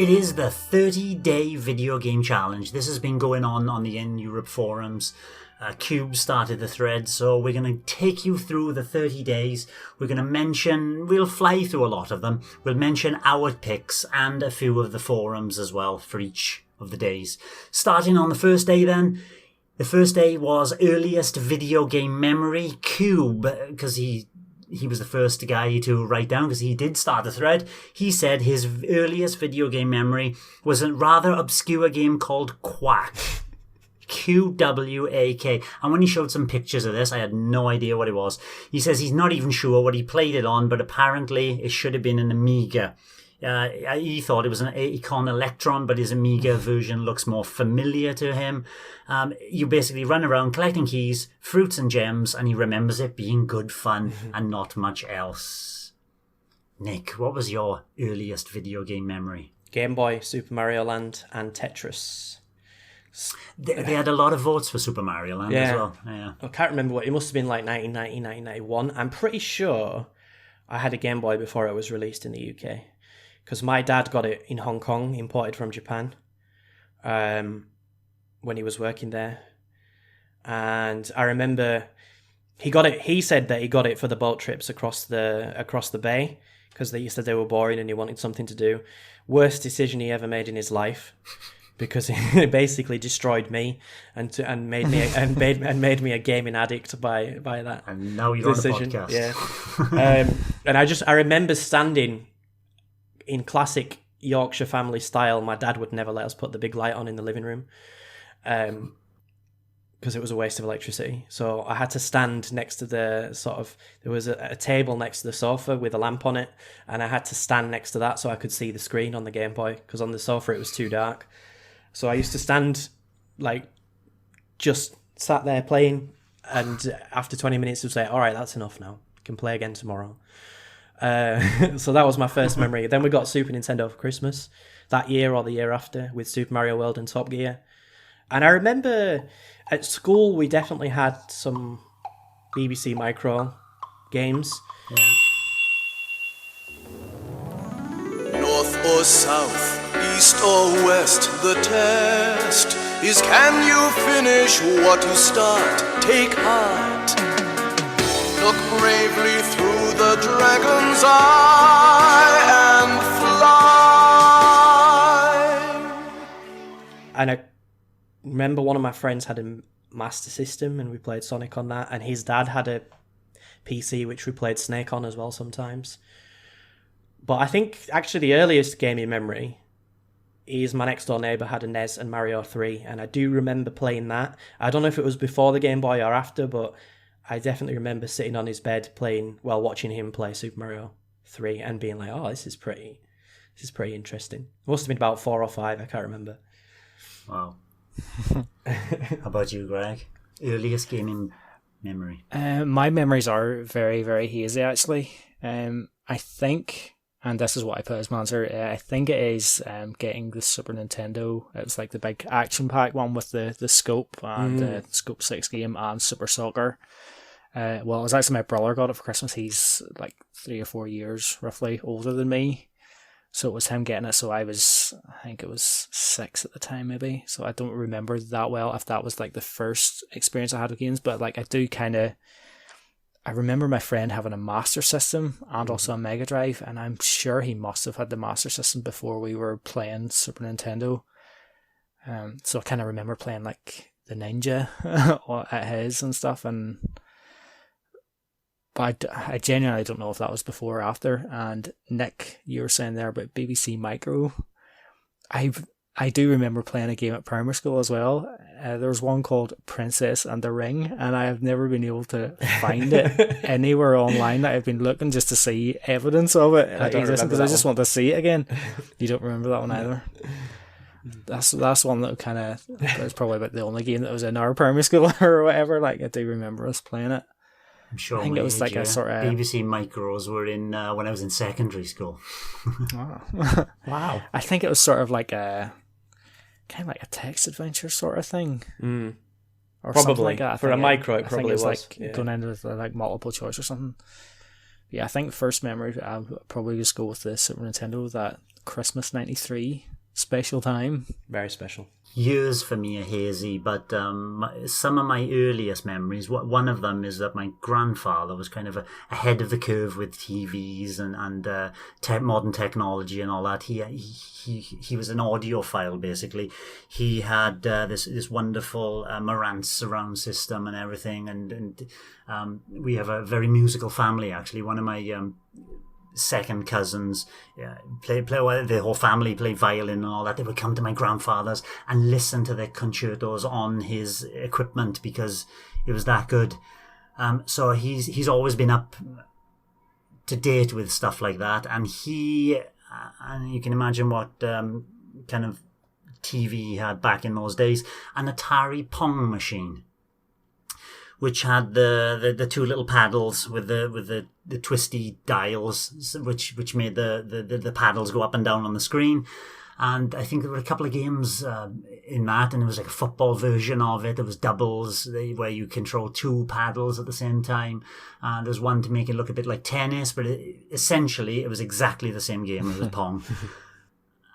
It is the 30-day video game challenge. This has been going on the N-Europe forums. Cube started the thread, so we're going to take you through the 30 days. We're going to we'll fly through a lot of them. We'll mention our picks and a few of the forums as well for each of the days. Starting on the first day then. The first day was earliest video game memory. Cube, because he was the first guy to write down, because he did start the thread. He said his earliest video game memory was a rather obscure game called Quack. QWAK. And when he showed some pictures of this, I had no idea what it was. He says he's not even sure what he played it on, but apparently it should have been an Amiga. He thought it was an Icon Electron, but his Amiga version looks more familiar to him. You basically run around collecting keys, fruits and gems, and he remembers it being good fun and not much else. Nick, what was your earliest video game memory? Game Boy, Super Mario Land, and Tetris. They had a lot of votes for Super Mario Land as well. Yeah. I can't remember what it must have been, like 1990, 1991. I'm pretty sure I had a Game Boy before it was released in the UK, because my dad got it in Hong Kong, imported from Japan, when he was working there. And I remember he said that he got it for the boat trips across the bay, because he said they were boring and he wanted something to do. Worst decision he ever made in his life, because it basically destroyed me and made me a gaming addict by that. And now you're decision. On a podcast. Yeah. And I remember standing in classic Yorkshire family style. My dad would never let us put the big light on in the living room, because it was a waste of electricity. So I had to stand next to there was a table next to the sofa with a lamp on it, and I had to stand next to that so I could see the screen on the Game Boy, because on the sofa it was too dark. So I used to stand, just sat there playing, and after 20 minutes would say, all right, that's enough now. You can play again tomorrow. So that was my first memory. Then we got Super Nintendo for Christmas that year or the year after, with Super Mario World and Top Gear. And I remember at school we definitely had some BBC Micro games. Yeah. North or south, east or west, the test is, can you finish what you start? Take heart. Look bravely through the dragon's eye and fly. And I remember one of my friends had a Master System, and we played Sonic on that, and his dad had a PC which we played Snake on as well sometimes. But I think actually the earliest gaming memory is my next door neighbour had a NES and Mario 3, and I do remember playing that. I don't know if it was before the Game Boy or after, but I definitely remember sitting on his bed watching him play Super Mario 3 and being like, oh, this is pretty interesting. It must have been about 4 or 5, I can't remember. Wow. How about you, Greg? Earliest gaming memory? My memories are very, very hazy, actually. I think, and this is what I put as my answer, I think it is getting the Super Nintendo. It was like the big action pack one with the Scope and the Scope 6 game and Super Soccer. Well, it was actually my brother got it for Christmas. He's like 3 or 4 years roughly older than me, so it was him getting it. So I think it was 6 at the time, maybe. So I don't remember that well if that was like the first experience I had with games, but like I remember my friend having a Master System and also a Mega Drive, and I'm sure he must have had the Master System before we were playing Super Nintendo. So I kind of remember playing like the Ninja at his and stuff, but I genuinely don't know if that was before or after. And Nick, you were saying there about BBC Micro. I do remember playing a game at primary school as well. There was one called Princess and the Ring, and I have never been able to find it anywhere online. I've been looking just to see evidence of it because I just want to see it again. You don't remember that one either? That's one that was probably about the only game that was in our primary school or whatever. Like, I do remember us playing it. I'm sure. I think it was like a sort of BBC Micros were in when I was in secondary school. Oh. Wow. I think it was sort of like a kind of like a text adventure sort of thing. Or probably something like that. for a micro, it probably was like going into like multiple choice or something. Yeah, I think the first memory I'll probably just go with the Super Nintendo. That Christmas '93 special time. Very special. Years for me are hazy, but some of my earliest memories, one of them is that my grandfather was kind of ahead of the curve with TVs and modern technology and all that. He was an audiophile, basically. He had this wonderful Marantz surround system and everything, and we have a very musical family, actually. One of my second cousins the whole family played violin and all that. They would come to my grandfather's and listen to the concertos on his equipment because it was that good. So he's always been up to date with stuff like that, and and you can imagine what kind of TV he had back in those days. An Atari Pong machine, which had the two little paddles with the twisty dials, which made the paddles go up and down on the screen. And I think there were a couple of games in that, and it was like a football version of it. There was doubles where you control two paddles at the same time. There's one to make it look a bit like tennis, but essentially it was exactly the same game as Pong.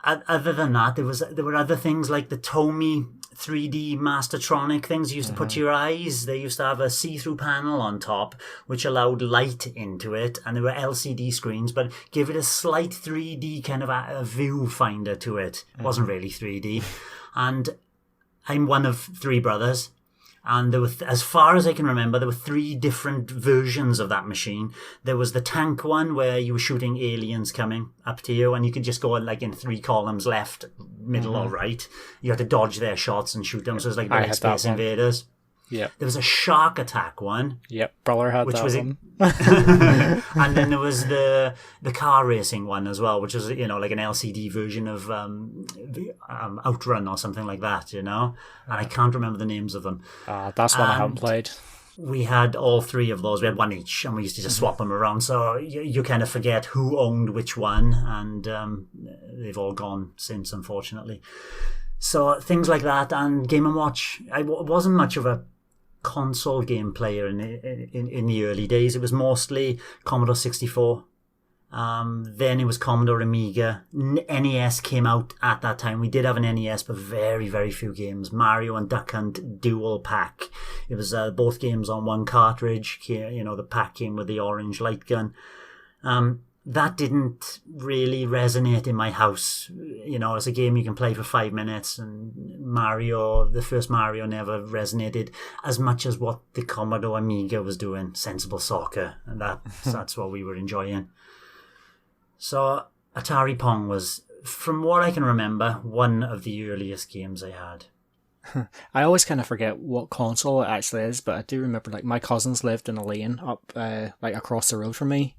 Other than that, there were other things like the Tomy 3D Mastertronic things you used to put to your eyes. They used to have a see-through panel on top which allowed light into it, and there were LCD screens, but give it a slight 3D kind of a viewfinder to it. It wasn't really 3D. And I'm one of three brothers, and there were, as far as I can remember, there were three different versions of that machine. There was the tank one where you were shooting aliens coming up to you, and you could just go like in three columns, left, middle, or right. You had to dodge their shots and shoot them. So it was like the Space Invaders. Yeah. There was a shark attack one. Yep, brother had that one. And then there was the car racing one as well, which was, like an LCD version of Outrun or something like that, And I can't remember the names of them. That's one I haven't played. We had all three of those. We had one each, and we used to just swap them around. So you kind of forget who owned which one, and they've all gone since, unfortunately. So things like that, and Game & Watch. I wasn't much of a console game player in the early days. It was mostly Commodore 64. Then it was Commodore Amiga. NES came out at that time. We did have an NES, but very, very few games. Mario and Duck Hunt Dual Pack. It was both games on one cartridge. The pack came with the orange light gun. That didn't really resonate in my house. It's a game you can play for 5 minutes, and the first Mario never resonated as much as what the Commodore Amiga was doing, Sensible Soccer, and that's what we were enjoying. So Atari Pong was, from what I can remember, one of the earliest games I had. I always kind of forget what console it actually is, but I do remember my cousins lived in a lane up across the road from me.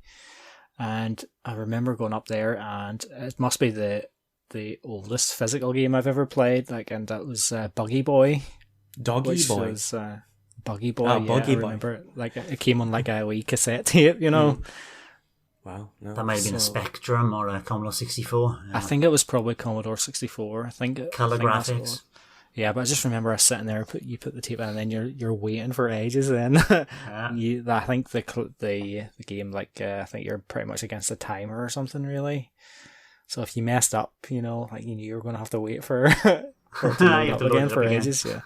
And I remember going up there, and it must be the oldest physical game I've ever played. And that was Buggy Boy. Doggy Boy. Was, Buggy Boy. Oh, yeah, Buggy Boy. Remember, it came on a wee cassette tape, Wow. No. That might have been a Spectrum or a Commodore 64. Yeah. I think it was probably Commodore 64. Colour graphics. Yeah, but I just remember us sitting there. You put the tape in, and then you're waiting for ages. Then I think the game, I think you're pretty much against a timer or something, really. So if you messed up, you knew you were going to have to wait for it to load up again for ages. Yeah,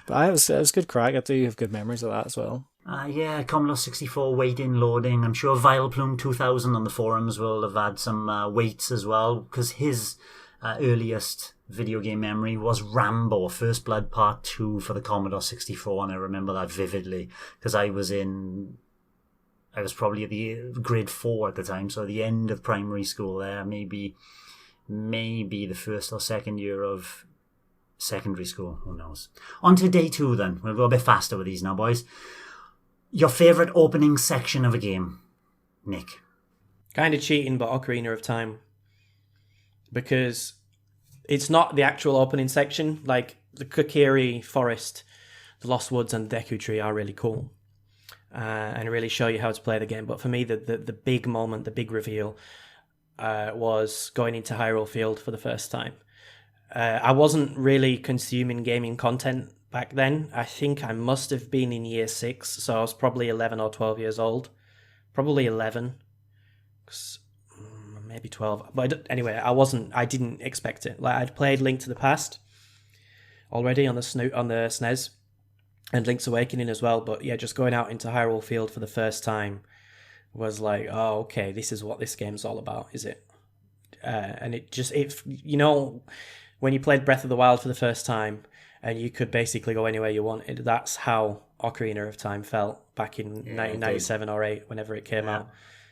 but it was good crack. I do have good memories of that as well. Commodore 64 wait-in loading. I'm sure Vileplume 2000 on the forums will have had some waits as well, because his earliest video game memory was Rambo, First Blood Part 2 for the Commodore 64, and I remember that vividly because I was probably at the grade 4 at the time, so the end of primary school there, maybe the first or second year of secondary school, who knows. On to day 2 then. We'll go a bit faster with these now, boys. Your favourite opening section of a game, Nick? Kind of cheating, but Ocarina of Time. Because it's not the actual opening section. Like the Kokiri Forest, the Lost Woods, and the Deku Tree are really cool, and really show you how to play the game. But for me, the big moment, the big reveal, was going into Hyrule Field for the first time. I wasn't really consuming gaming content back then. I think I must have been in year 6, so I was probably 11 or 12 years old. Probably 11. maybe 12. But anyway, I didn't expect it. Like, I'd played Link to the Past already on the SNES, and Link's Awakening as well. But yeah, just going out into Hyrule Field for the first time was like, oh, okay, this is what this game's all about, is it? And when you played Breath of the Wild for the first time and you could basically go anywhere you wanted, that's how Ocarina of Time felt back in 1997 or 8, whenever it came out.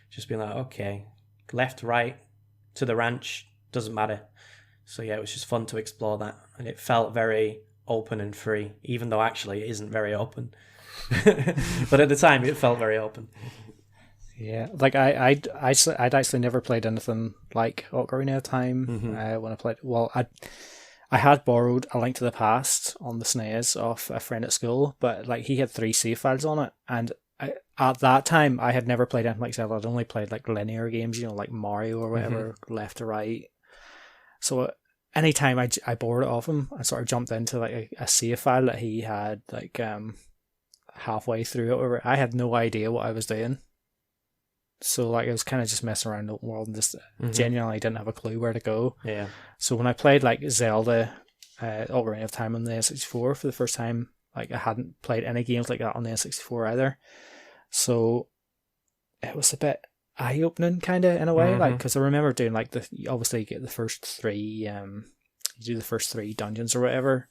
Just being like, okay, left, right, to the ranch, doesn't matter. So yeah, it was just fun to explore that. And it felt very open and free, even though actually it isn't very open. But at the time, it felt very open. Yeah, like I'd actually never played anything like Ocarina of Time. When I played, I had borrowed A Link to the Past on the SNES off a friend at school, but like he had 3 save files on it, and at that time I had never played anything like Zelda. I'd only played like linear games, like Mario or whatever, left to right. So anytime I borrowed it off him, I sort of jumped into like a save file that he had like halfway through it, or I had no idea what I was doing. So like I was kind of just messing around in the open world and just genuinely didn't have a clue where to go. Yeah. So when I played like Zelda, Ocarina of Time on the N64 for the first time, like I hadn't played any games like that on the N64 either. So it was a bit eye-opening kind of in a way, like because I remember doing like obviously you get the first 3, you do the first 3 dungeons or whatever,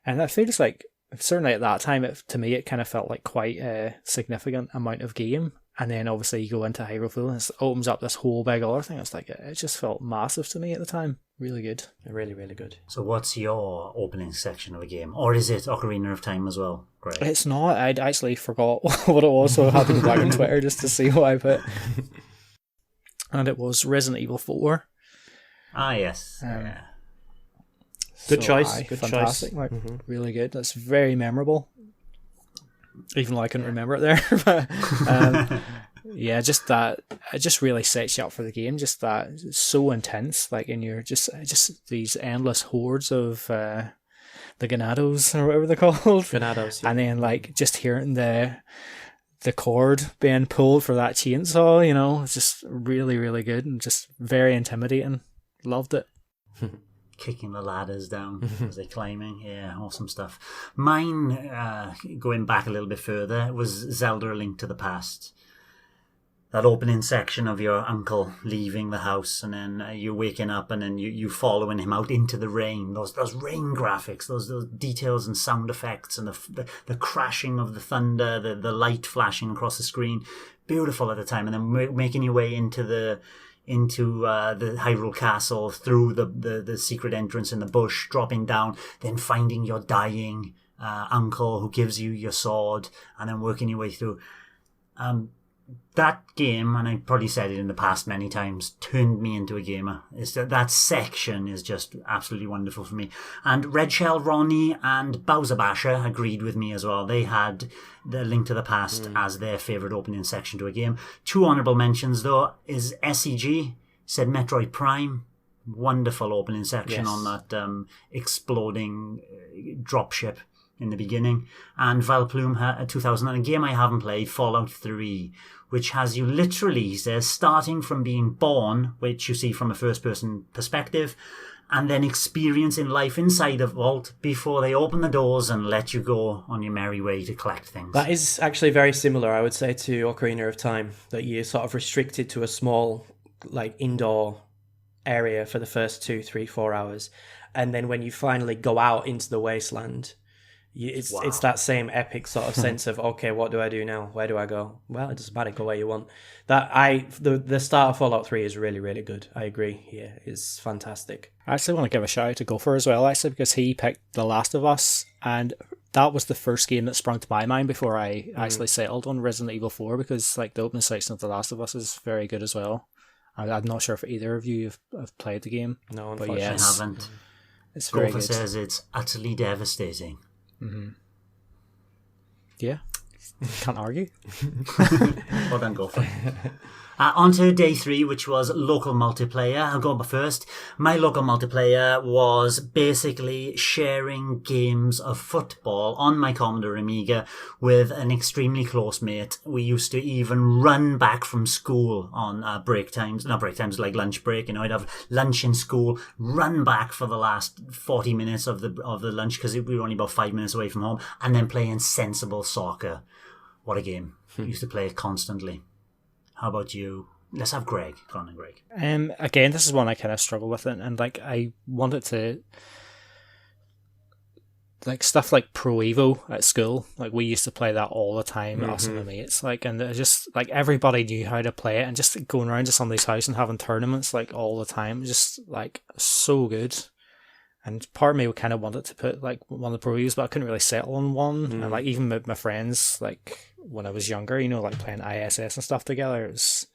and I feel like certainly at that time to me it kind of felt like quite a significant amount of game. And then obviously you go into Hyrule Field and it opens up this whole big other thing. It's like, it just felt massive to me at the time. Really good. Really, really good. So what's your opening section of a game? Or is it Ocarina of Time as well? Great. It's not. I'd actually forgot what it was, so I had to go back on Twitter just to see what I put. And it was Resident Evil 4. Ah, yes. Yeah. Good choice. Good fantastic. choice. Like, really good. That's very memorable. Even though I couldn't remember it there. But, yeah, just that, it just really sets you up for the game. Just that, it's so intense. Like, and you're just these endless hordes of the Ganados, or whatever they're called. Ganados. Yeah. And then, like, just hearing the cord being pulled for that chainsaw, it's just really, really good and just very intimidating. Loved it. Kicking the ladders down as they're climbing. Yeah, awesome stuff. Mine, going back a little bit further, was Zelda: A Link to the Past. That opening section of your uncle leaving the house, and then you're waking up, and then you following him out into the rain. Those rain graphics, those details and sound effects, and the crashing of the thunder, the light flashing across the screen, beautiful at the time. And then making your way into the Hyrule Castle through the secret entrance in the bush, dropping down, then finding your dying uncle who gives you your sword, and then working your way through. That game, and I probably said it in the past many times, turned me into a gamer. That section is just absolutely wonderful for me. And Red Shell Ronnie and Bowser Basher agreed with me as well. They had the Link to the Past as their favourite opening section to a game. 2 honourable mentions, though, is SEG, said Metroid Prime. Wonderful opening section on that exploding dropship in the beginning. And Valplume 2000, and a game I haven't played, Fallout 3, which has you literally, he says, starting from being born, which you see from a first-person perspective, and then experiencing life inside a vault before they open the doors and let you go on your merry way to collect things. That is actually very similar, I would say, to Ocarina of Time, that you're sort of restricted to a small, like, indoor area for the first 2, 3, 4 hours. And then when you finally go out into the wasteland, it's that same epic sort of sense of, okay, what do I do now? Where do I go? Well, it doesn't matter, go where you want. The start of Fallout 3 is really, really good. I agree. Yeah, it's fantastic. I actually want to give a shout out to Gopher as well, actually, because he picked The Last of Us, and that was the first game that sprung to my mind before I actually settled on Resident Evil 4, because like the opening section of The Last of Us is very good as well. I'm not sure if either of you have played the game. No, unfortunately, I haven't. It's very Gopher good. says it's utterly devastating. Mm-hmm. Yeah, can't argue. Well done, Gopher. On to day 3, which was local multiplayer. I'll go first. My local multiplayer was basically sharing games of football on my Commodore Amiga with an extremely close mate. We used to even run back from school on not break times, like lunch break. I'd have lunch in school, run back for the last 40 minutes of the lunch because we were only about 5 minutes away from home, and then playing sensible soccer. What a game. We used to play it constantly. How about you? Let's have Greg. Go on, Greg. Again, this is one I kind of struggle with, and like I wanted to, like stuff like Pro Evo at school. Like we used to play that all the time, us and my mates. Like, and it just like everybody knew how to play it, and just going around to somebody's house and having tournaments like all the time, just like so good. And part of me kind of wanted to put like one of the Pro Evos, but I couldn't really settle on one. And like even with my friends, like when I was younger, like playing ISS and stuff together, it was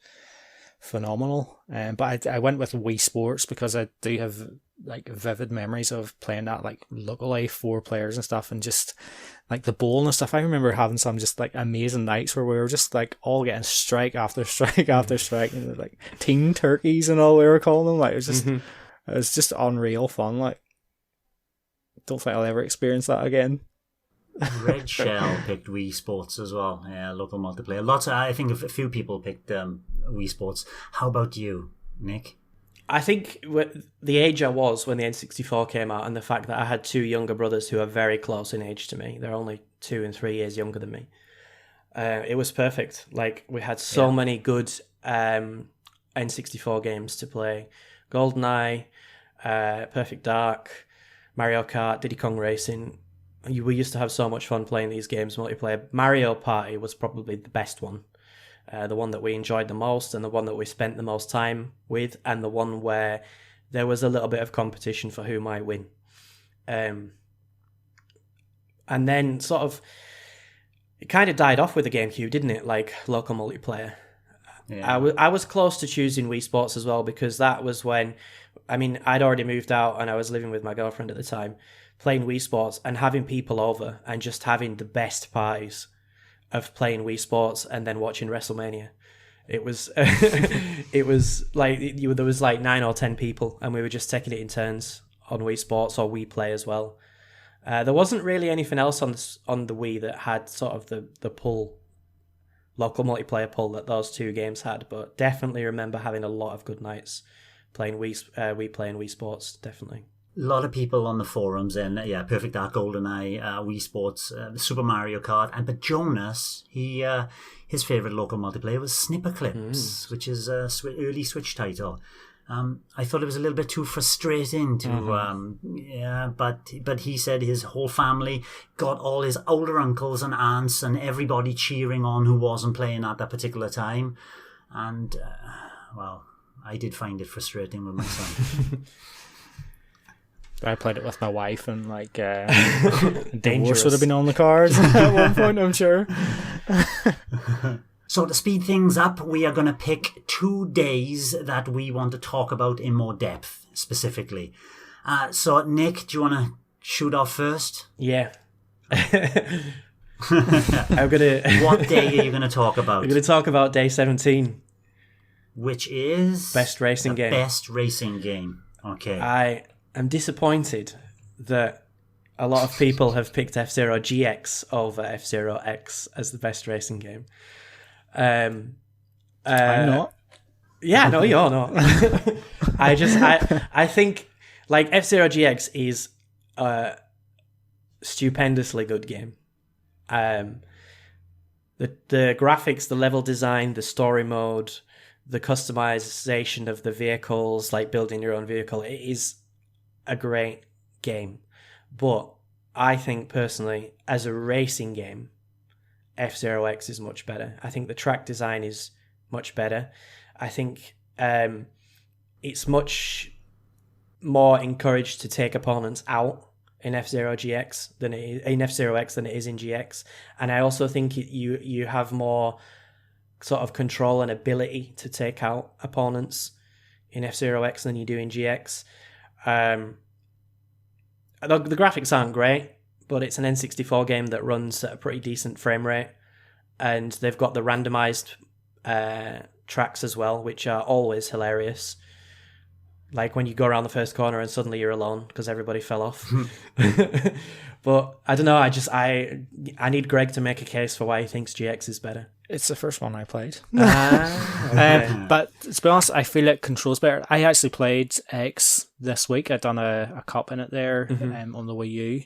phenomenal. But I went with Wii Sports because I do have like vivid memories of playing that like locally, 4 players and stuff, and just like the bowl and stuff. I remember having some just like amazing nights where we were just like all getting strike after strike after strike, and like team turkeys and all we were calling them. Like it was just unreal fun. Like, don't think I'll ever experience that again. Red Shell picked Wii Sports as well. Yeah, local multiplayer. I think a few people picked Wii Sports. How about you, Nick? I think the age I was when the N64 came out, and the fact that I had 2 younger brothers who are very close in age to me, they're only 2 and 3 years younger than me, it was perfect. Like, we had so many good N64 games to play. GoldenEye, Perfect Dark, Mario Kart, Diddy Kong Racing. We used to have so much fun playing these games multiplayer. Mario Party was probably the best one. The one that we enjoyed the most, and the one that we spent the most time with, and the one where there was a little bit of competition for who might win. And then sort of, it kind of died off with the GameCube, didn't it? Like local multiplayer. Yeah. I was close to choosing Wii Sports as well, because that was when, I'd already moved out and I was living with my girlfriend at the time, playing Wii Sports and having people over and just having the best parties of playing Wii Sports and then watching WrestleMania. It was it was like there was like 9 or 10 people, and we were just taking it in turns on Wii Sports or Wii Play as well. There wasn't really anything else on the Wii that had sort of the pull, local multiplayer pull that those 2 games had, but definitely remember having a lot of good nights playing Wii Play and Wii Sports, definitely. A lot of people on the forums, and Perfect Dark, GoldenEye, Wii Sports, Super Mario Kart, but Jonas, his favourite local multiplayer was Snipper Clips, which is a early Switch title. I thought it was a little bit too frustrating to, but he said his whole family got all his older uncles and aunts and everybody cheering on who wasn't playing at that particular time, and I did find it frustrating with my son. I played it with my wife, and like divorce would have been on the cards at one point, I'm sure. So to speed things up, we are going to pick 2 days that we want to talk about in more depth, specifically. So Nick, do you want to shoot off first? Yeah. What day are you going to talk about? We're going to talk about day 17. Which is? Best racing game. Best racing game. Okay. I'm disappointed that a lot of people have picked F-Zero GX over F-Zero X as the best racing game. I'm not. Yeah, no, you're not. I think like F-Zero GX is a stupendously good game. The graphics, the level design, the story mode, the customization of the vehicles, like building your own vehicle, it is a great game. But I think personally, as a racing game, F-Zero X is much better. I think the track design is much better. I think it's much more encouraged to take opponents out in F-Zero GX than it is in F-Zero X than it is in GX. And I also think you have more sort of control and ability to take out opponents in F-Zero X than you do in GX. The graphics aren't great, but it's an N64 game that runs at a pretty decent frame rate, and they've got the randomized tracks as well, which are always hilarious. Like when you go around the first corner and suddenly you're alone because everybody fell off. But I don't know. I need Greg to make a case for why he thinks GX is better. It's the first one I played. Okay. But to be honest, I feel it controls better. I actually played X this week. I'd done a cup in it there on the Wii U.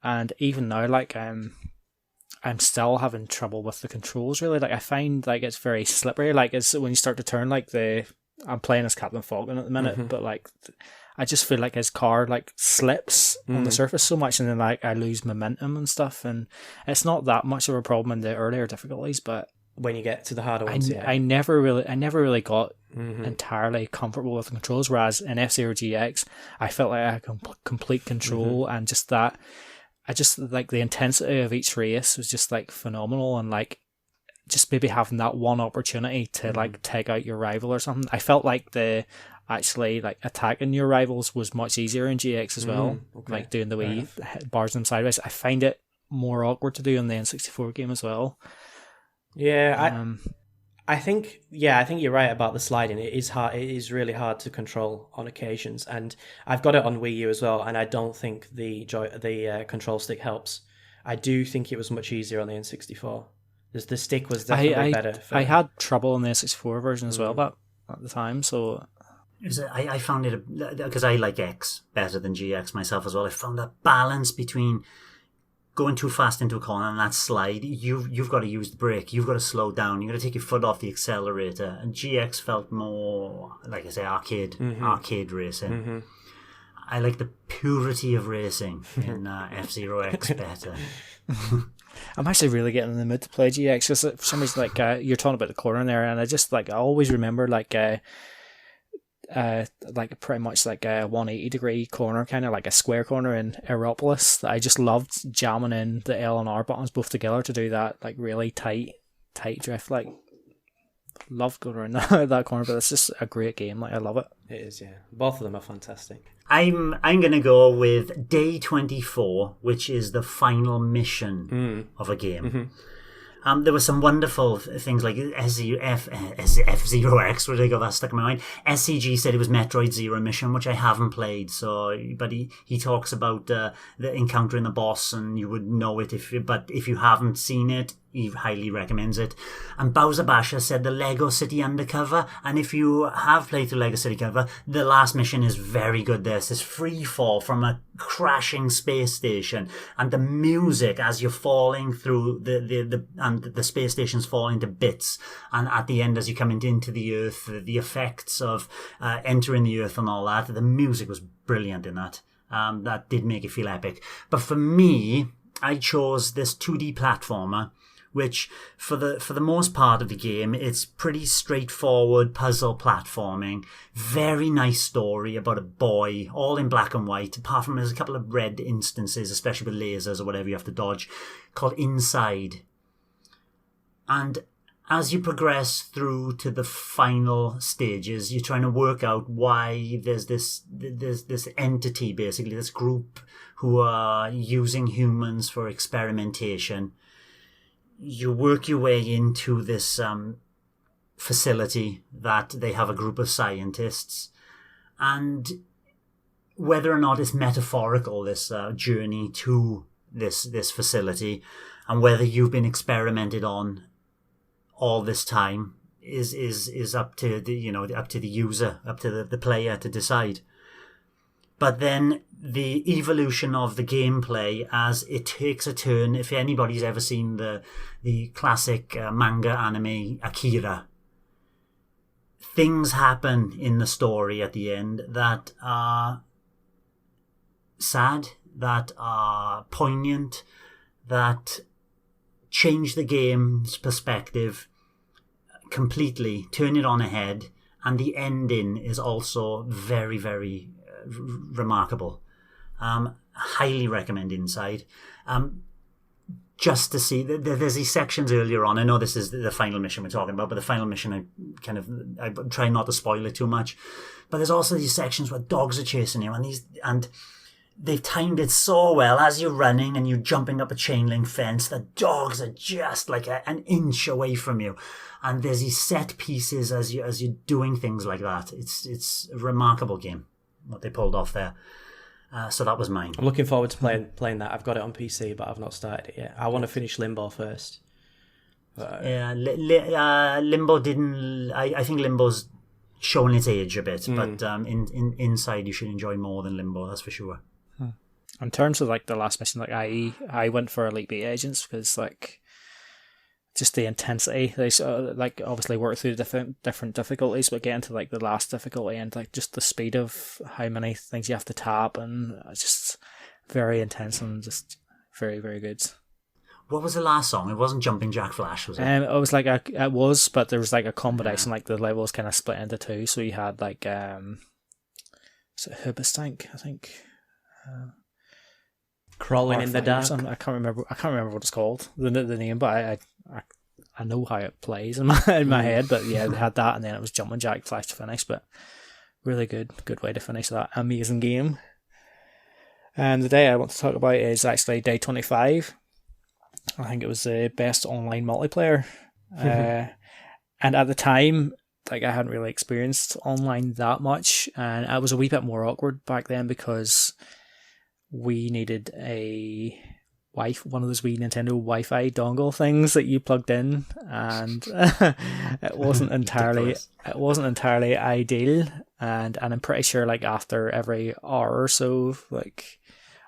And even now, like, I'm still having trouble with the controls, really. Like, I find, like, it's very slippery. Like, it's when you start to turn, like, I'm playing as Captain Falcon at the minute, but, like, I just feel like his car, like, slips on the surface so much, and then, like, I lose momentum and stuff. And it's not that much of a problem in the earlier difficulties, but when you get to the harder ones, I never really got entirely comfortable with the controls, whereas in F-Zero GX, I felt like I had complete control, and just that, I just, like, the intensity of each race was just, like, phenomenal, and, like, just maybe having that one opportunity to, like, take out your rival or something. I felt like actually, like, attacking your rivals was much easier in GX as well, like, doing the wee bars them sideways. I find it more awkward to do in the N64 game as well. Yeah, I think you're right about the sliding. It is hard. It is really hard to control on occasions, and I've got it on Wii U as well. And I don't think the control stick helps. I do think it was much easier on the N64. The stick was definitely better. I had trouble in the N64 version as well, but at the time, so. I found it, because I like X better than GX myself as well. I found that balance between going too fast into a corner and that slide, you've got to use the brake, you've got to slow down, you've got to take your foot off the accelerator. And GX felt more, like I say, arcade racing. I like the purity of racing in F-Zero X better. I'm actually really getting in the mood to play GX, because for some reason, like, you're talking about the corner in there, and I just, like, I always remember, like pretty much like a 180-degree corner, kind of like a square corner in Aeropolis. I just loved jamming in the L and R buttons both together to do that, like, really tight drift. Like, loved going around that corner, but it's just a great game. Like, I love it. It is, yeah. Both of them are fantastic. I'm gonna go with Day 24, which is the final mission of a game. There were some wonderful things like F-Zero X, where I got that stuck in my mind. SCG said it was Metroid Zero Mission, which I haven't played, but he talks about the encountering the boss, and you would know it if you haven't seen it, he highly recommends it. And Bowser Basher said the Lego City Undercover, and if you have played through Lego City Undercover, the last mission is very good. There's this free fall from a crashing space station, and the music as you're falling through the space station's falling to bits, and at the end as you come into the Earth, the effects of entering the Earth and all that, the music was brilliant in that. That did make it feel epic. But for me, I chose this 2D platformer, which for the most part of the game, it's pretty straightforward puzzle platforming. Very nice story about a boy, all in black and white, apart from there's a couple of red instances, especially with lasers or whatever you have to dodge, called Inside. And as you progress through to the final stages, you're trying to work out why there's this entity, basically, this group who are using humans for experimentation. You work your way into this facility that they have a group of scientists, and whether or not it's metaphorical, this journey to this facility, and whether you've been experimented on all this time is up to the user, up to the player to decide. But then the evolution of the gameplay as it takes a turn. If anybody's ever seen the classic manga anime Akira, things happen in the story at the end that are sad, that are poignant, that change the game's perspective completely, turn it on a head, and the ending is also very, very remarkable. Highly recommend Inside. Just to see, there's these sections earlier on. I know this is the final mission we're talking about, but the final mission, I try not to spoil it too much. But there's also these sections where dogs are chasing you, and they've timed it so well. As you're running and you're jumping up a chain link fence, the dogs are just like an inch away from you. And there's these set pieces as you're doing things like that. It's a remarkable game, what they pulled off there. So that was mine. I'm looking forward to playing that. I've got it on PC, but I've not started it yet. I want to finish Limbo first. Yeah, Limbo didn't... I think Limbo's shown its age a bit, but inside you should enjoy more than Limbo, that's for sure. In terms of like the last mission, like I went for Elite Beat Agents because like just the intensity. They like obviously work through different difficulties, but getting to like the last difficulty and like just the speed of how many things you have to tap, and it's just very intense and just very, very good. What was the last song? It wasn't Jumping Jack Flash, was it? It was like it was, but there was like a combination. Like the level was kind of split into two, so you had like is it Hoobastank, I think. Crawling in the dark. I can't remember what it's called, the name, but I know how it plays in my head. But yeah, they had that, and then it was Jumping Jack Flash to finish. But really good way to finish that amazing game. And the day I want to talk about is actually day 25. I think it was the best online multiplayer, and at the time, like I hadn't really experienced online that much, and it was a wee bit more awkward back then because we needed one of those wee Nintendo Wi-Fi dongle things that you plugged in, and it wasn't entirely ideal. And I'm pretty sure like after every hour or so, like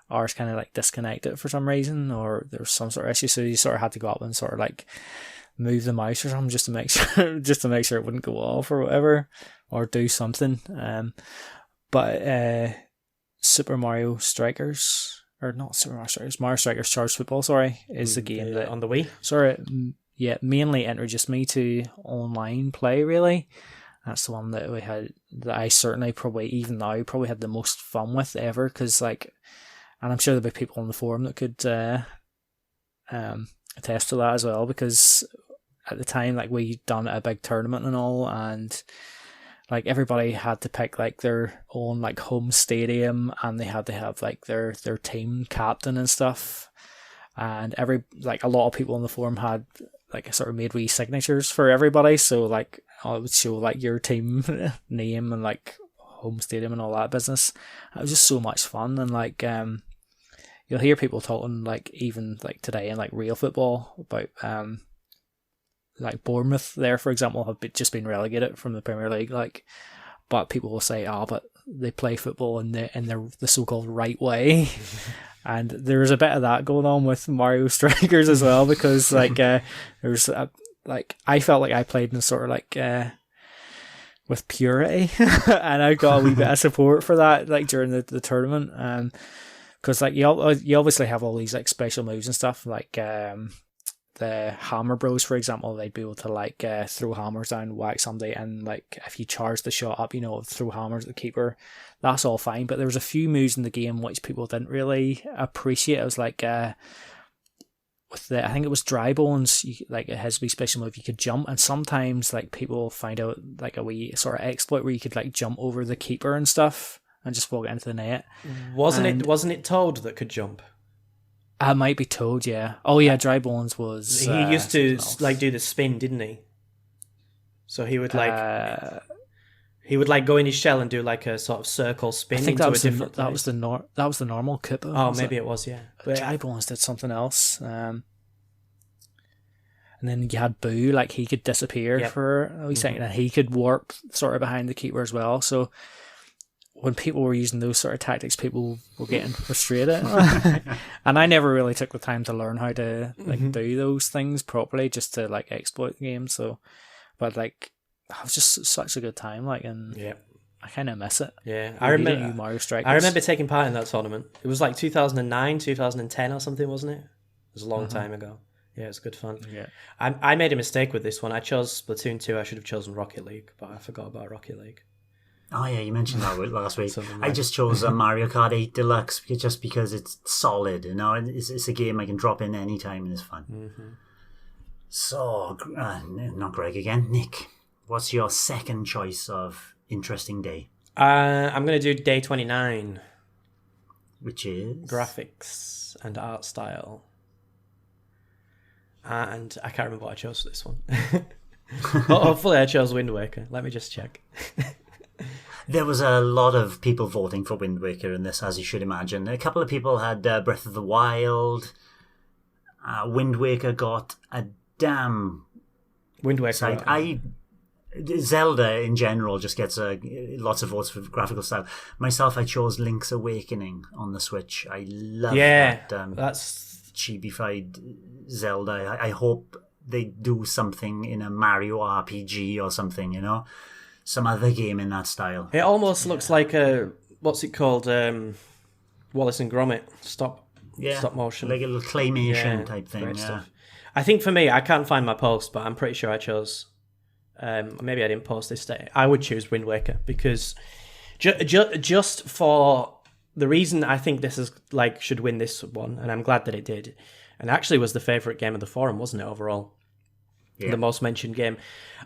ours kind of like disconnected for some reason, or there was some sort of issue, so you sort of had to go up and sort of like move the mouse or something just to make sure it wouldn't go off or whatever, or do something. But Mario Strikers Charged Football, is the game that on the Wii. Mainly introduced me to online play. Really, that's the one that I certainly probably even now probably had the most fun with ever, because like, and I'm sure there'll be people on the forum that could attest to that as well, because at the time like we done a big tournament and all, and like everybody had to pick like their own like home stadium, and they had to have like their team captain and stuff, and a lot of people on the forum had like sort of made wee signatures for everybody, so like it would show like your team name and like home stadium and all that business. It was just so much fun, and like you'll hear people talking like even like today in like real football about like Bournemouth there, for example, have just been relegated from the Premier League, like, but people will say, but they play football in the so-called right way. And there's a bit of that going on with Mario Strikers as well, because like there's like I felt like I played in sort of like with purity, and I got a wee bit of support for that like during the tournament, because like you obviously have all these like special moves and stuff, like the Hammer Bros, for example, they'd be able to like throw hammers down, whack somebody, and like if you charge the shot up, throw hammers at the keeper. That's all fine, but there was a few moves in the game which people didn't really appreciate. It was like with I think it was Dry Bones, like it has a wee special move, you could jump, and sometimes like people find out like a wee sort of exploit where you could like jump over the keeper and stuff and just walk into the net. Wasn't it Toad that could jump? I might be Toad, yeah. Oh yeah, Dry Bones was. He used to like do the spin, didn't he? So he would like he would like go in his shell and do like a sort of circle spin. I think into that was the normal Koopa. Oh, maybe it was, yeah. But Dry Bones did something else. And then you had Boo, like he could disappear for a wee second, and he could warp sort of behind the keeper as well. So when people were using those sort of tactics, people were getting frustrated. And I never really took the time to learn how to like do those things properly, just to like exploit the game. So, but like, it was just such a good time, like, and I kind of miss it. Yeah, I remember Mario Strikers. I remember taking part in that tournament. It was like 2009, 2010 or something, wasn't it? It was a long time ago. Yeah, it's good fun. Yeah, I made a mistake with this one. I chose Splatoon 2. I should have chosen Rocket League, but I forgot about Rocket League. Oh yeah, you mentioned that last week. I just chose Mario Kart 8 Deluxe just because it's solid. It's a game I can drop in anytime and it's fun. Mm-hmm. So, not Greg again. Nick, what's your second choice of interesting day? I'm going to do day 29. which is graphics and art style. And I can't remember what I chose for this one. Hopefully I chose Wind Waker. Let me just check. There was a lot of people voting for Wind Waker in this, as you should imagine. A couple of people had Breath of the Wild. Wind Waker got a damn Wind Waker. side. Zelda in general just gets lots of votes for graphical style. Myself, I chose Link's Awakening on the Switch. I love that. That's chibi-fied Zelda. I hope they do something in a Mario RPG or something, you know? Some other game in that style. It almost looks like a, what's it called? Wallace and Gromit. Stop motion. Like a little claymation type thing. Great Yeah. stuff. I think for me, I can't find my post, but I'm pretty sure I chose... maybe I didn't post this day. I would choose Wind Waker because just for the reason I think this is like should win this one, and I'm glad that it did. And actually was the favourite game of the forum, wasn't it, overall? Yeah. The most mentioned game.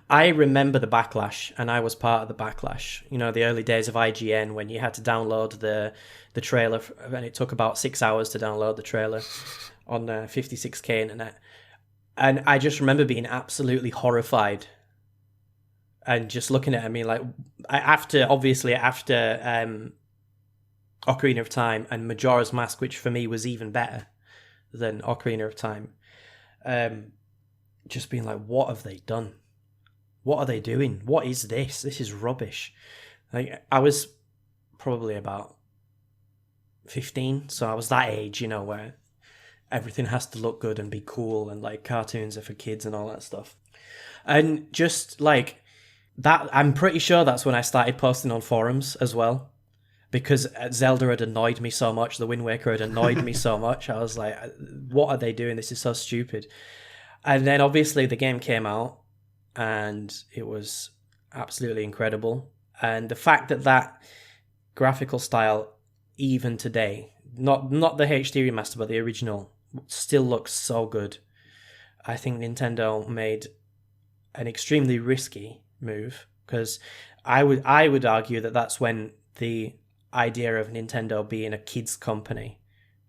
I remember the backlash, and I was part of the backlash. You know, the early days of IGN when you had to download the trailer, and it took about 6 hours to download the trailer on 56k internet. And I just remember being absolutely horrified and just looking at it. I mean, like, after Ocarina of Time and Majora's Mask, which for me was even better than Ocarina of Time, just being like, what have they done? What are they doing? What is this? This is rubbish. Like, I was probably about 15, so I was that age, you know, where everything has to look good and be cool, and like cartoons are for kids and all that stuff. And just like that, I'm pretty sure that's when I started posting on forums as well, because Zelda had annoyed me so much, the Wind Waker had annoyed me so much. I was like, what are they doing? This is so stupid. And then obviously the game came out and it was absolutely incredible. And the fact that graphical style, even today, not the HD remaster, but the original, still looks so good. I think Nintendo made an extremely risky move, because I would argue that that's when the idea of Nintendo being a kids company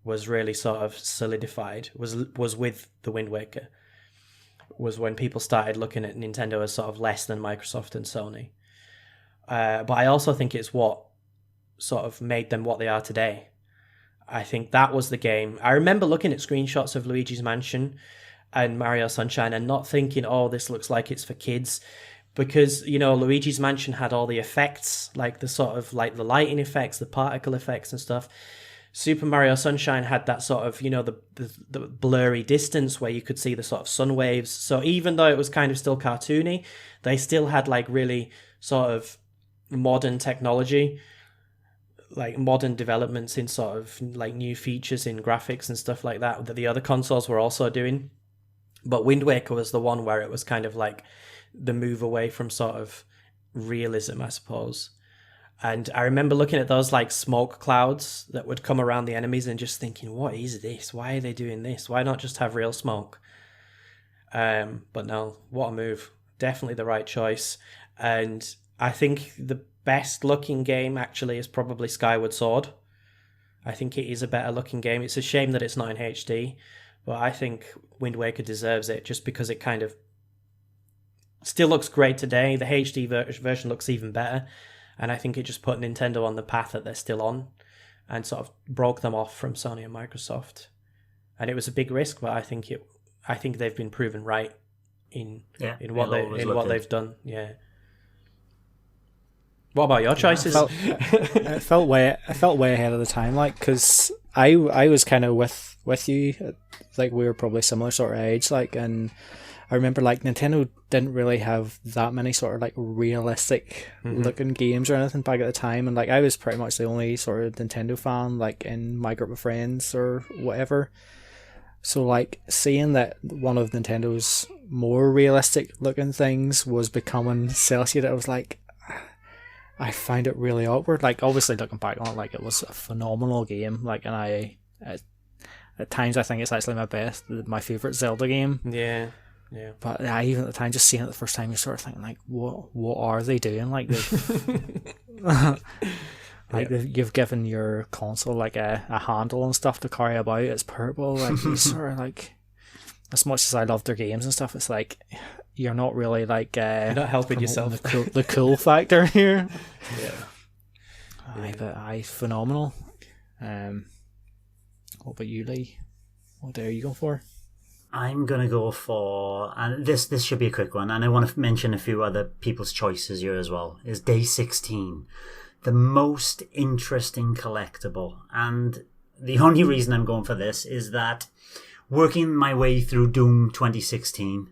was really sort of solidified, was with the Wind Waker, was when people started looking at Nintendo as sort of less than Microsoft and Sony. But I also think it's what sort of made them what they are today. I think that was the game. I remember looking at screenshots of Luigi's Mansion and Mario Sunshine and not thinking, oh, this looks like it's for kids. Because, you know, Luigi's Mansion had all the effects, like the sort of like the lighting effects, the particle effects and stuff. Super Mario Sunshine had that sort of, you know, the blurry distance where you could see the sort of sun waves. So even though it was kind of still cartoony, they still had like really sort of modern technology, like modern developments in sort of like new features in graphics and stuff like that the other consoles were also doing. But Wind Waker was the one where it was kind of like the move away from sort of realism, I suppose. And I remember looking at those like smoke clouds that would come around the enemies and just thinking, what is this? Why are they doing this? Why not just have real smoke? But no, what a move. Definitely the right choice. And I think the best looking game actually is probably Skyward Sword. I think it is a better looking game. It's a shame that it's not in HD, but I think Wind Waker deserves it just because it kind of still looks great today. The HD version looks even better. And I think it just put Nintendo on the path that they're still on and sort of broke them off from Sony and Microsoft. And it was a big risk, but I think they've been proven right in what they've done. Yeah. What about your choices? I felt way ahead of the time, like, because I was kind of with you, like we were probably similar sort of age, like, and I remember like Nintendo didn't really have that many sort of like realistic looking games or anything back at the time, and like I was pretty much the only sort of Nintendo fan like in my group of friends or whatever. So like seeing that one of Nintendo's more realistic looking things was becoming cel-shaded, I was like, I find it really awkward. Like obviously looking back on it, like it was a phenomenal game. Like, and at times I think it's actually my favorite Zelda game. Yeah. But even at the time, just seeing it the first time, you sort of thinking like, what are they doing? Like, Like you've given your console like a handle and stuff to carry about. It's purple. Like you sort of like, as much as I love their games and stuff, it's like you're not really like you're not helping yourself. The cool factor here. Yeah. But phenomenal. What about you, Lee? What day are you going for? I'm going to go for, and this should be a quick one, and I want to mention a few other people's choices here as well, is day 16. The most interesting collectible. And the only reason I'm going for this is that working my way through Doom 2016,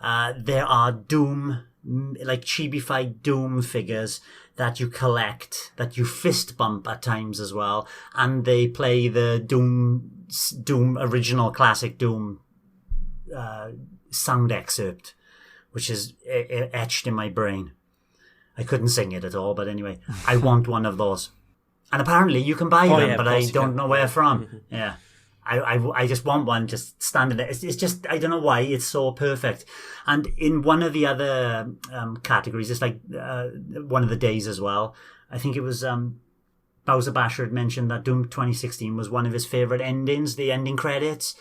there are Doom, like chibified Doom figures that you collect, that you fist bump at times as well, and they play the Doom original classic Doom sound excerpt, which is etched in my brain. I couldn't sing it at all, but anyway, I want one of those. And apparently you can buy them, but I don't know where from. Mm-hmm. Yeah. I just want one just standing there. It's just, I don't know why, it's so perfect. And in one of the other categories, it's like one of the days as well, I think it was Bowser Basher had mentioned that Doom 2016 was one of his favourite endings, the ending credits.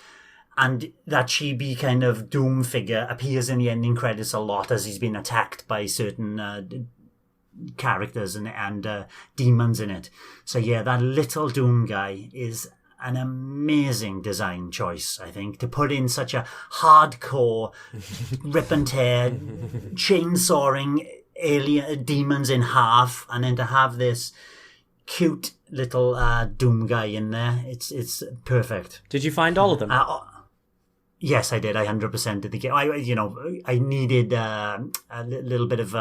And that chibi kind of Doom figure appears in the ending credits a lot as he's been attacked by certain characters and demons in it. So yeah, that little Doom guy is an amazing design choice, I think, to put in such a hardcore rip and tear, chainsawing alien demons in half, and then to have this cute little Doom guy in there. It's perfect. Did you find all of them? Yes, I did. I 100% did the game. I needed a little bit of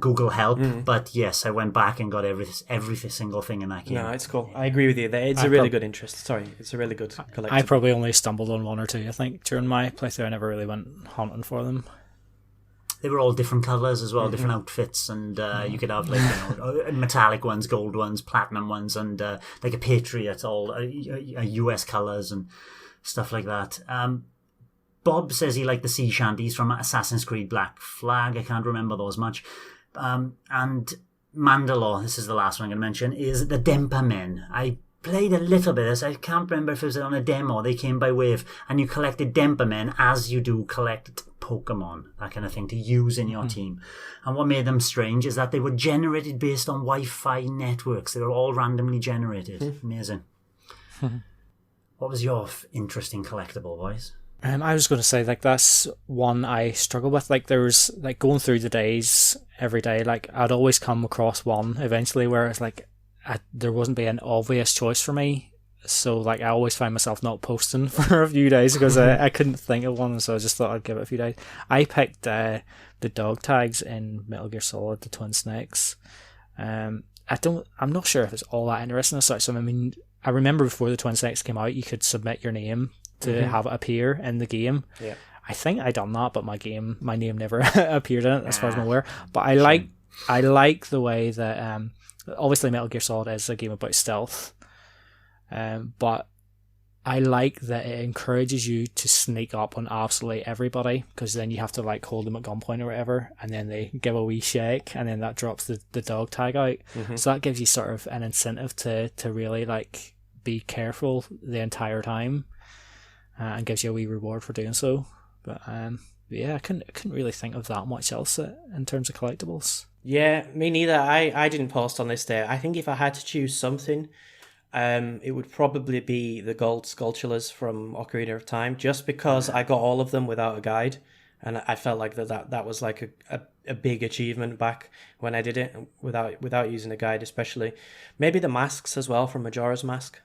Google help, but yes, I went back and got every single thing in that game. No, it's cool. I agree with you. It's a really good interest. Sorry, it's a really good collectible. I probably only stumbled on one or two, I think, during my playthrough. I never really went hunting for them. They were all different colours as well, different outfits, and you could have like metallic ones, gold ones, platinum ones, and like a Patriot, all US colours and stuff like that. Bob says he liked the sea shanties from Assassin's Creed Black Flag. I can't remember those much. And Mandalore, this is the last one I'm going to mention, is the Dempa Men. I played a little bit of this. I can't remember if it was on a demo. They came by wave, and you collected Dempa Men as you do collect Pokemon, that kind of thing, to use in your team. And what made them strange is that they were generated based on Wi-Fi networks. They were all randomly generated. Amazing. What was your interesting collectible, boys? I was going to say, like, that's one I struggle with. Like, there was, like, going through the days every day, like, I'd always come across one eventually where it's like there wasn't be an obvious choice for me. So, like, I always find myself not posting for a few days because I couldn't think of one, so I just thought I'd give it a few days. I picked the dog tags in Metal Gear Solid, the Twin Snakes. I'm not sure if it's all that interesting as such. So, I mean, I remember before the Twin Snakes came out, you could submit your name to have it appear in the game. Yeah. I think I done that, but my name never appeared in it as far as I'm aware. But I like the way that obviously Metal Gear Solid is a game about stealth, but I like that it encourages you to sneak up on absolutely everybody, because then you have to like hold them at gunpoint or whatever, and then they give a wee shake, and then that drops the dog tag out. So that gives you sort of an incentive to really like be careful the entire time. And gives you a wee reward for doing so. But yeah, I couldn't really think of that much else in terms of collectibles. Yeah, me neither. I didn't post on this day. I think if I had to choose something, it would probably be the gold Skulltulas from Ocarina of Time, just because I got all of them without a guide, and I felt like that was like a big achievement back when I did it without using a guide, especially. Maybe the masks as well from Majora's Mask,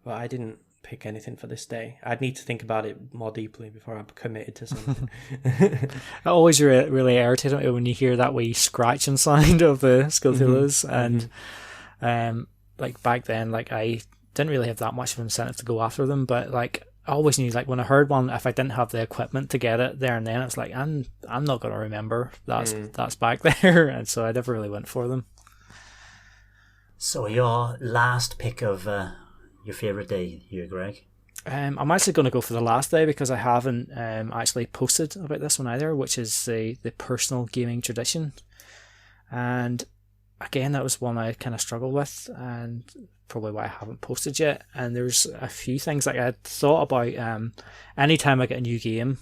but I didn't pick anything for this day. I'd need to think about it more deeply before I'm committed to something. It always really irritates me when you hear that wee scratching sound of the Skulltulas, and like back then, like I didn't really have that much of an incentive to go after them, but like I always knew, like when I heard one, if I didn't have the equipment to get it there and then, it's like I'm not going to remember that's back there, and so I never really went for them. So your last pick of your favourite day here, Greg? I'm actually going to go for the last day because I haven't actually posted about this one either, which is the personal gaming tradition. And again, that was one I kind of struggled with, and probably why I haven't posted yet. And there's a few things like I thought about. Anytime I get a new game,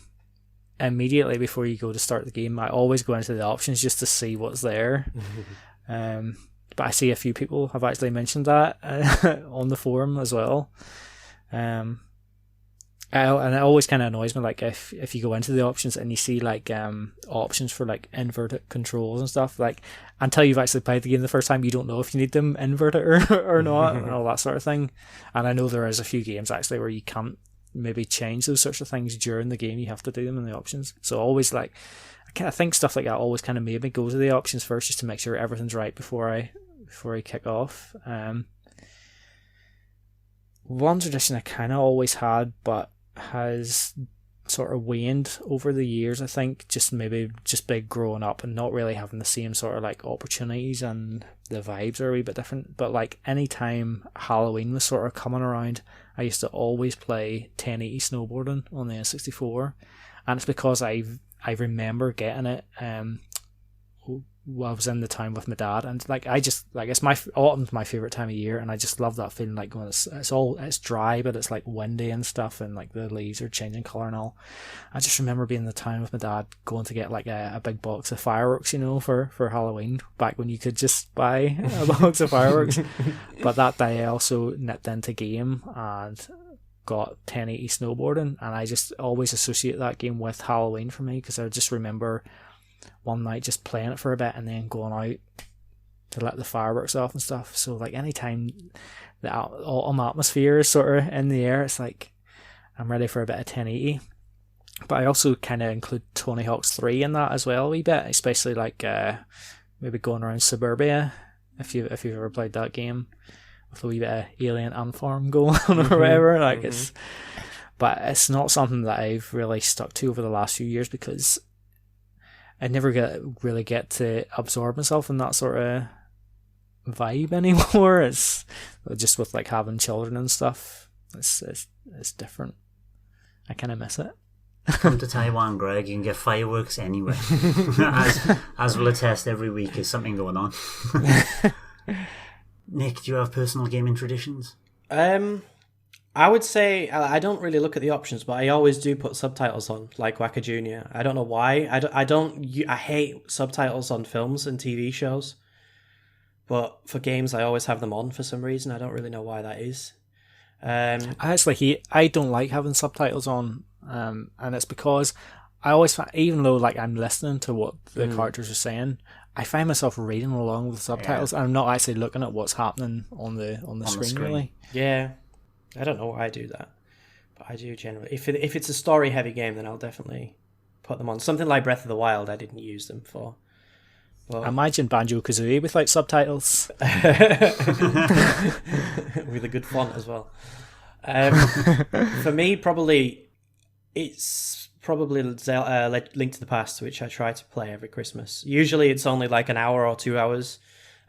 immediately before you go to start the game, I always go into the options just to see what's there. But I see a few people have actually mentioned that on the forum as well. And it always kind of annoys me, like if you go into the options and you see like options for like inverted controls and stuff, like until you've actually played the game the first time, you don't know if you need them inverted or not, and all that sort of thing. And I know there is a few games actually where you can't maybe change those sorts of things during the game. You have to do them in the options. So always like, I kind of think stuff like that always kind of made me go to the options first just to make sure everything's right before I kick off. One tradition I kind of always had, but has sort of waned over the years, I think, just big growing up and not really having the same sort of like opportunities, and the vibes are a wee bit different. But like any time Halloween was sort of coming around, I used to always play 1080 snowboarding on the N64, and it's because I remember getting it while I was in the town with my dad, and like I just like autumn's my favorite time of year, and I just love that feeling, like when it's dry but it's like windy and stuff, and like the leaves are changing colour and all. I just remember being in the town with my dad going to get like a big box of fireworks, for Halloween, back when you could just buy a box of fireworks. But that day I also nipped into game and got 1080 snowboarding, and I just always associate that game with Halloween for me, because I just remember one night just playing it for a bit and then going out to let the fireworks off and stuff. So like anytime the autumn atmosphere is sort of in the air, it's like I'm ready for a bit of 1080. But I also kind of include Tony Hawk's 3 in that as well a wee bit, especially like maybe going around Suburbia, if you've ever played that game, with a wee bit of Alien Ant Farm going on or whatever. Like but it's not something that I've really stuck to over the last few years, because I never really get to absorb myself in that sort of vibe anymore. It's just with like having children and stuff. It's different. I kind of miss it. Come to Taiwan, Greg. You can get fireworks anywhere. as we'll attest, every week is something going on. Nick, do you have personal gaming traditions? I would say I don't really look at the options, but I always do put subtitles on, like Waka Junior. I don't know why. I hate subtitles on films and TV shows, but for games I always have them on for some reason. I don't really know why that is. I don't like having subtitles on, and it's because I always find, even though like I'm listening to what the characters are saying, I find myself reading along with subtitles, and I'm not actually looking at what's happening on the screen really. Yeah. I don't know why I do that, but I do generally. If it's a story-heavy game, then I'll definitely put them on. Something like Breath of the Wild, I didn't use them for. Well, imagine Banjo-Kazooie with like subtitles. With a good font as well. For me, it's probably Link to the Past, which I try to play every Christmas. Usually it's only like an hour or 2 hours,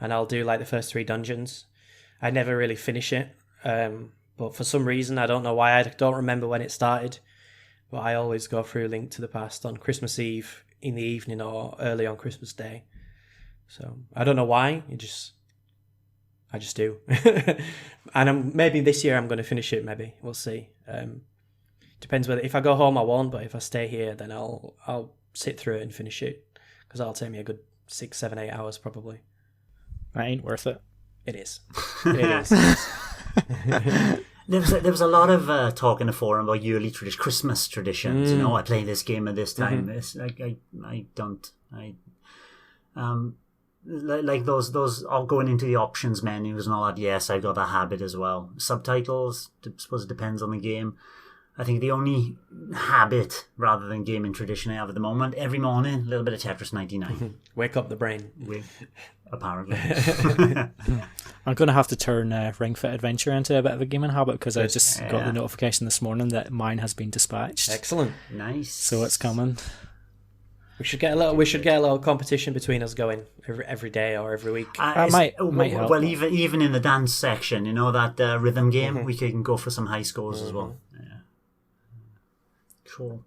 and I'll do like the first 3 dungeons. I never really finish it. But for some reason, I don't know why, I don't remember when it started, but I always go through Link to the Past on Christmas Eve in the evening or early on Christmas Day. So I don't know why, I just do. And maybe this year I'm going to finish it, maybe. We'll see. Depends whether, if I go home I won't, but if I stay here then I'll sit through it and finish it, because that'll take me a good 6, 7, 8 hours probably. That ain't worth it. It is. It is. There was a lot of talk in the forum about yearly Christmas traditions. I play this game at this time. I don't. Like those all going into the options menus and all that. Yes, I got a habit as well. Subtitles, I suppose it depends on the game. I think the only habit rather than gaming tradition I have at the moment, every morning, a little bit of Tetris 99. Wake up the brain. Apparently. I'm going to have to turn Ring Fit Adventure into a bit of a gaming habit, because I just got the notification this morning that mine has been dispatched. Excellent. Nice. So it's coming. We should get a little competition between us going every day or every week. Might help. Well, even in the dance section, that rhythm game, we can go for some high scores as well. Yeah. Cool.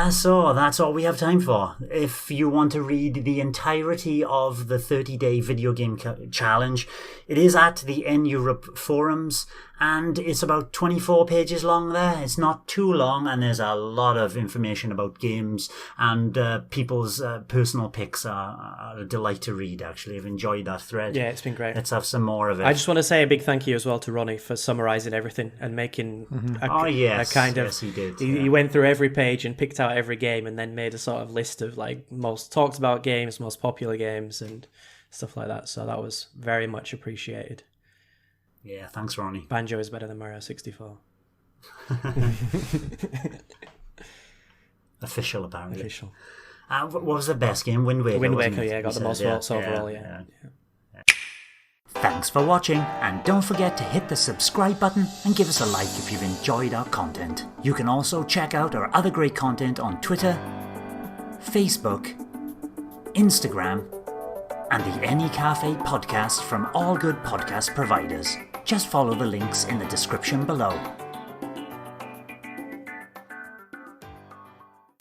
So that's all we have time for. If you want to read the entirety of the 30-day video game challenge, it is at the N-Europe forums, and it's about 24 pages long there. It's not too long, and there's a lot of information about games, and people's personal picks are a delight to read, actually. I've enjoyed that thread. Yeah, it's been great. Let's have some more of it. I just want to say a big thank you as well to Ronnie for summarising everything and making a kind of... Yes, he did. He went through every page and picked out every game and then made a sort of list of like most talked about games, most popular games and stuff like that. So that was very much appreciated. Yeah, thanks, Ronnie. Banjo is better than Mario 64. Official, apparently. Official. What was the best game? Wind Waker. Wind Waker, yeah, got the most votes overall, yeah. Thanks for watching, and don't forget to hit the subscribe button and give us a like if you've enjoyed our content. You can also check out our other great content on Twitter, Facebook, Instagram, and the N-E Café podcast from all good podcast providers. Just follow the links in the description below.